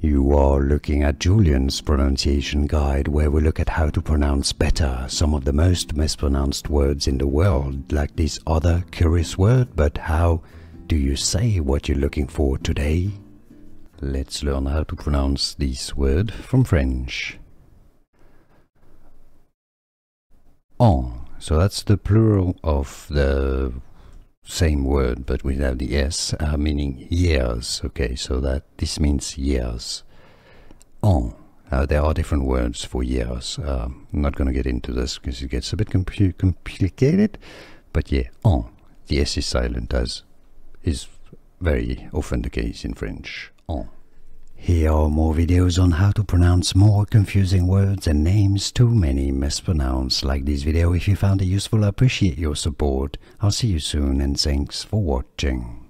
You are looking at Julian's pronunciation guide, where we look at how to pronounce better some of the most mispronounced words in the world, like this other curious word. But how do you say what you're looking for today? Let's learn how to pronounce this word from French. Ans. So that's the plural of the same word, but without the S, meaning years. Okay, so that this means years. Ans. There are different words for years. I'm not going to get into this because it gets a bit complicated. But yeah, ans. The S is silent, as is very often the case in French. Ans. Here are more videos on how to pronounce more confusing words and names too many mispronounced. Like this video if you found it useful. I appreciate your support. I'll see you soon and thanks for watching.